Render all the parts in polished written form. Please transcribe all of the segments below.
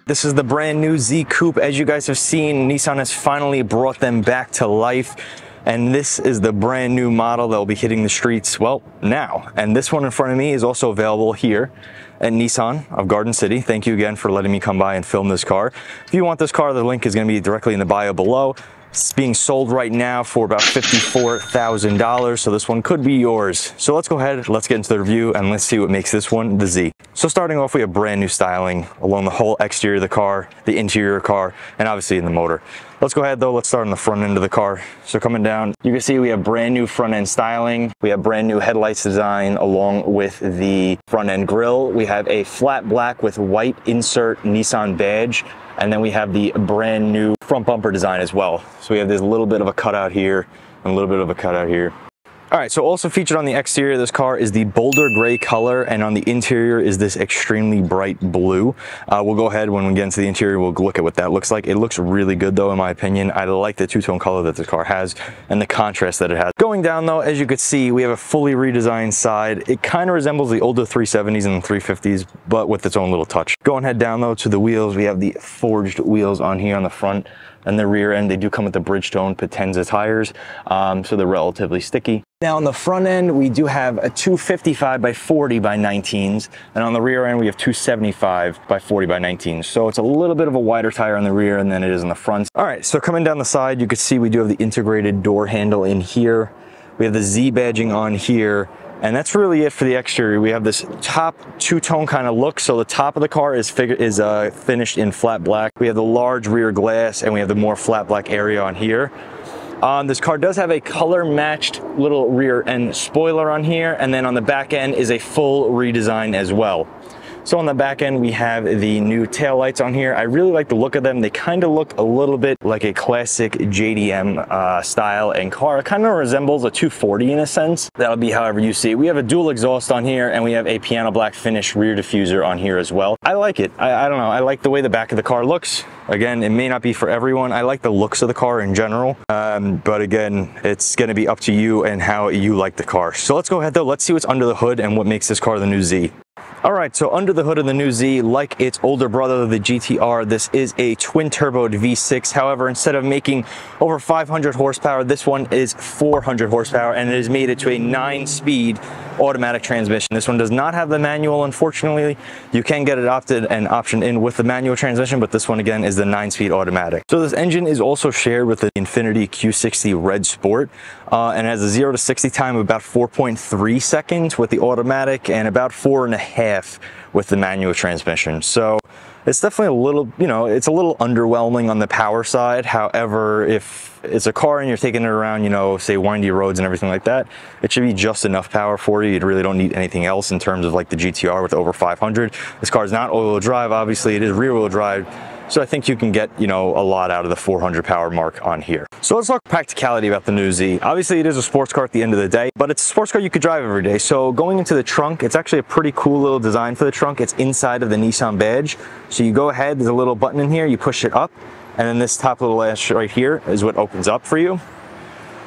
This is the brand new Z Coupe. As you guys have seen, Nissan has finally brought them back to life. And this is the brand new model that will be hitting the streets, well, now. And this one in front of me is also available here at Nissan of Garden City. Thank you again for letting me come by and film this car. If you want this car, the link is going to be directly in the bio below. It's being sold right now for about $54,000, so this one could be yours. So let's go ahead, let's get into the review, and let's see what makes this one the Z. So starting off, we have brand new styling along the whole exterior of the car, the interior of the car, and obviously in the motor. Let's go ahead though, let's start on the front end of the car. So coming down, you can see we have brand new front end styling. We have brand new headlights design along with the front end grille. We have a flat black with white insert Nissan badge. And then we have the brand new front bumper design as well. So we have this little bit of a cutout here and a little bit of a cutout here. All right, so also featured on the exterior of this car is the bolder gray color, and on the interior is this extremely bright blue. We'll go ahead when we get into the interior, we'll look at what that looks like. It looks really good though, in my opinion. I like the two-tone color that this car has and the contrast that it has. Going down though, as you can see, we have a fully redesigned side. It kind of resembles the older 370s and the 350s, but with its own little touch. Going head down though to the wheels, we have the forged wheels on here on the front and the rear end. They do come with the Bridgestone Potenza tires, so they're relatively sticky. Now on the front end, we do have a 255 by 40 by 19s, and on the rear end, we have 275 by 40 by 19s. So it's a little bit of a wider tire on the rear than it is on the front. All right, so coming down the side, you can see we do have the integrated door handle in here. We have the Z badging on here. And that's really it for the exterior. We have this top two-tone kind of look. So the top of the car is finished in flat black. We have the large rear glass, and we have the more flat black area on here. This car does have a color-matched little rear end spoiler on here, and then on the back end is a full redesign as well. So on the back end, we have the new taillights on here. I really like the look of them. They kind of look a little bit like a classic JDM style and car. It kind of resembles a 240 in a sense. That'll be however you see it. We have a dual exhaust on here, and we have a piano black finish rear diffuser on here as well. I like it. I don't know. I like the way the back of the car looks. Again, it may not be for everyone. I like the looks of the car in general, but again, it's going to be up to you and how you like the car. So let's go ahead though. Let's see what's under the hood and what makes this car the new Z. All right, so under the hood of the new Z, like its older brother, the GTR, this is a twin-turboed V6. However, instead of making over 500 horsepower, this one is 400 horsepower, and it is made it to a 9-speed automatic transmission. This one does not have the manual, unfortunately. You can get it optioned in with the manual transmission, but this one, again, is the 9-speed automatic. So this engine is also shared with the Infiniti Q60 Red Sport, and has a 0 to 60 time of about 4.3 seconds with the automatic, and about 4.5 with the manual transmission. So it's definitely a little, it's a little underwhelming on the power side. However, if it's a car and you're taking it around, say windy roads and everything like that, it should be just enough power for you. You really don't need anything else in terms of like the GTR with over 500. This car is not all-wheel drive. Obviously, it is rear-wheel drive. So I think you can get, a lot out of the 400 power mark on here. So let's talk practicality about the new Z. Obviously, it is a sports car at the end of the day, but it's a sports car you could drive every day. So going into the trunk, it's actually a pretty cool little design for the trunk. It's inside of the Nissan badge. So you go ahead, there's a little button in here, you push it up, and then this top little latch right here is what opens up for you.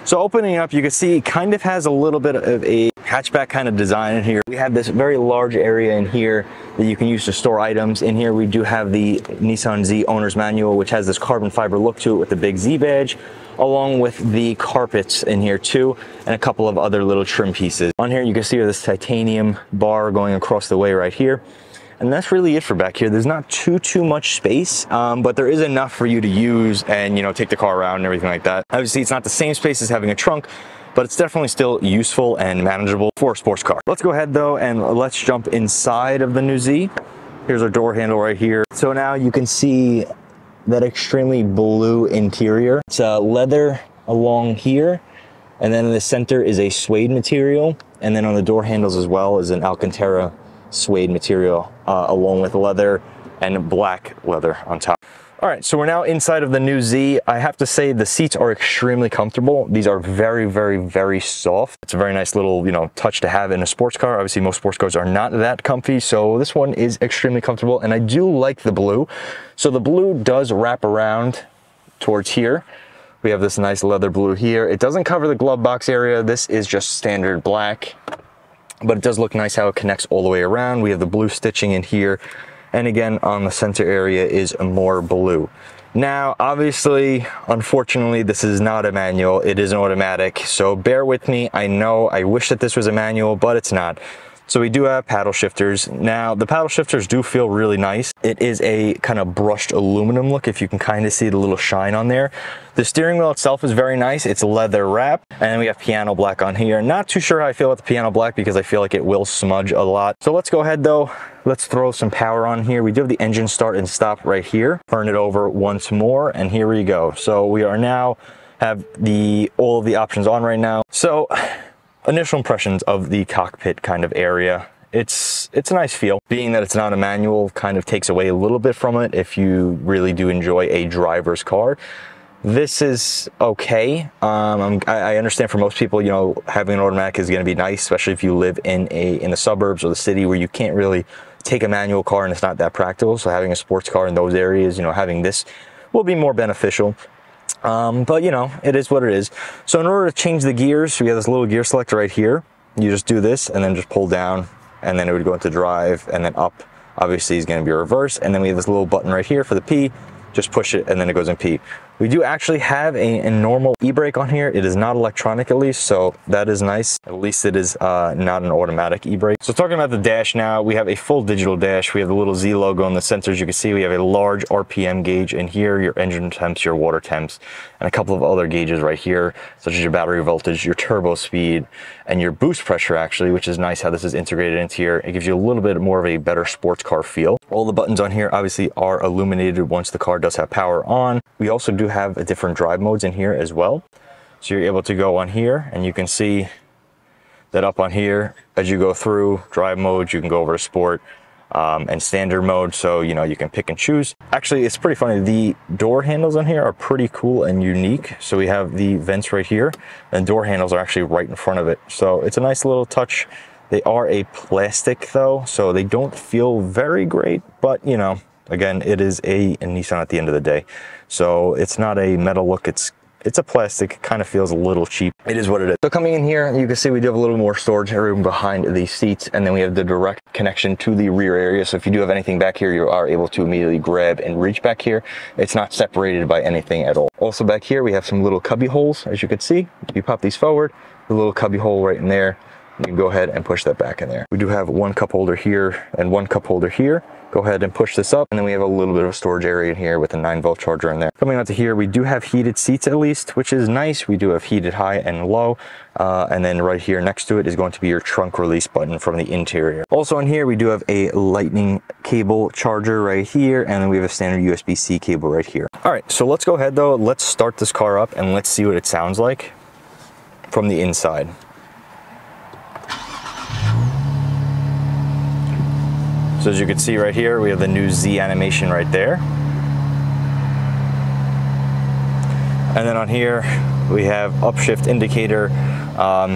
So opening it up, you can see it kind of has a little bit of a hatchback kind of design in here. We have this very large area in here that you can use to store items. In here, we do have the Nissan Z owner's manual, which has this carbon fiber look to it with the big Z badge, along with the carpets in here too, and a couple of other little trim pieces. On here, you can see this titanium bar going across the way right here. And that's really it for back here. There's not too much space, but there is enough for you to use and, take the car around and everything like that. Obviously, it's not the same space as having a trunk, but it's definitely still useful and manageable for a sports car. Let's go ahead though, and let's jump inside of the new Z. Here's our door handle right here. So now you can see that extremely blue interior. It's leather along here, and then in the center is a suede material, and then on the door handles as well is an Alcantara suede material, along with leather and black leather on top. All right, so we're now inside of the new Z. I have to say the seats are extremely comfortable. These are very soft. It's a very nice little, touch to have in a sports car. Obviously, most sports cars are not that comfy, so this one is extremely comfortable, and I do like the blue. So the blue does wrap around towards here. We have this nice leather blue here. It doesn't cover the glove box area. This is just standard black, but it does look nice how it connects all the way around. We have the blue stitching in here and again on the center area is more blue. Now, obviously, unfortunately, this is not a manual, it is an automatic, so bear with me. I know, I wish that this was a manual, but it's not. So we do have paddle shifters. Now, the paddle shifters do feel really nice. It is a kind of brushed aluminum look, if you can kind of see the little shine on there. The steering wheel itself is very nice. It's leather wrap, and then we have piano black on here. Not too sure how I feel about the piano black because I feel like it will smudge a lot. So let's go ahead though. Let's throw some power on here. We do have the engine start and stop right here. Turn it over once more, and here we go. So we are now have all of the options on right now. So initial impressions of the cockpit kind of area. It's a nice feel. Being that it's not a manual kind of takes away a little bit from it if you really do enjoy a driver's car. This is okay. I understand for most people, you know, having an automatic is going to be nice, especially if you live in the suburbs or the city where you can't really take a manual car and it's not that practical. So having a sports car in those areas, you know, having this will be more beneficial. But you know, it is what it is. So in order to change the gears, we have this little gear selector right here. You just do this and then just pull down, and then it would go into drive, and then up obviously is going to be reverse. And then we have this little button right here for the P. Just push it and then it goes in P. We do actually have a normal e-brake on here. It is not electronic, at least, so that is nice. At least it is not an automatic e-brake. So talking about the dash now, we have a full digital dash. We have the little Z logo on the sensors. You can see we have a large RPM gauge in here, your engine temps, your water temps, and a couple of other gauges right here, such as your battery voltage, your turbo speed, and your boost pressure, actually, which is nice how this is integrated into here. It gives you a little bit more of a better sports car feel. All the buttons on here obviously are illuminated once the car does have power on. We also do have a different drive modes in here as well. So you're able to go on here, and you can see that up on here, as you go through drive modes, you can go over to sport and standard mode. So, you know, you can pick and choose. Actually, it's pretty funny. The door handles on here are pretty cool and unique. So we have the vents right here, and door handles are actually right in front of it. So it's a nice little touch. They are a plastic though, so they don't feel very great, but you know, again, it is a Nissan at the end of the day. So it's not a metal look, it's a plastic. It kind of feels a little cheap. It is what it is. So coming in here, you can see we do have a little more storage room behind these seats, and then we have the direct connection to the rear area. So if you do have anything back here, you are able to immediately grab and reach back here. It's not separated by anything at all. Also back here, we have some little cubby holes, as you can see. If you pop these forward, the little cubby hole right in there, you can go ahead and push that back in there. We do have one cup holder here and one cup holder here. Go ahead and push this up, and then we have a little bit of a storage area in here with a 9-volt charger in there. Coming onto here, we do have heated seats at least, which is nice. We do have heated high and low, and then right here next to it is going to be your trunk release button from the interior. Also in here, we do have a lightning cable charger right here, and then we have a standard USB-C cable right here. All right, so let's go ahead though. Let's start this car up and let's see what it sounds like from the inside. So as you can see right here, we have the new Z animation right there. And then on here, we have upshift indicator.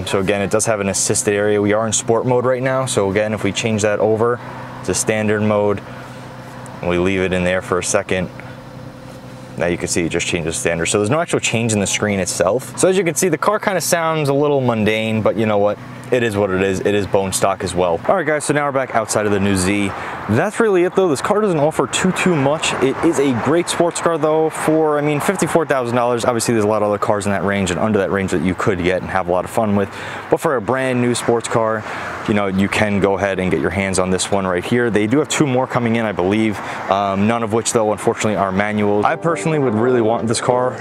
So again, it does have an assisted area. We are in sport mode right now. So again, if we change that over to standard mode, and we leave it in there for a second, now you can see it just changes standard. So there's no actual change in the screen itself. So as you can see, the car kind of sounds a little mundane, but you know what? It is what it is. It is bone stock as well. All right, guys, so now we're back outside of the new Z. That's really it, though. This car doesn't offer too much. It is a great sports car, though, for, I mean, $54,000. Obviously, there's a lot of other cars in that range and under that range that you could get and have a lot of fun with. But for a brand new sports car, you know, you can go ahead and get your hands on this one right here. They do have 2 more coming in, I believe. None of which, though, unfortunately, are manuals. I personally would really want this car.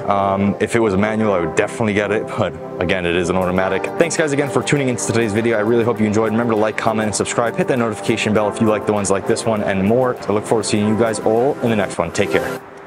If it was a manual, I would definitely get it. But again, it is an automatic. Thanks, guys, again, for tuning into today's video. I really hope you enjoyed. Remember to like, comment, and subscribe. Hit that notification bell if you like the ones like this one and more. I look forward to seeing you guys all in the next one. Take care.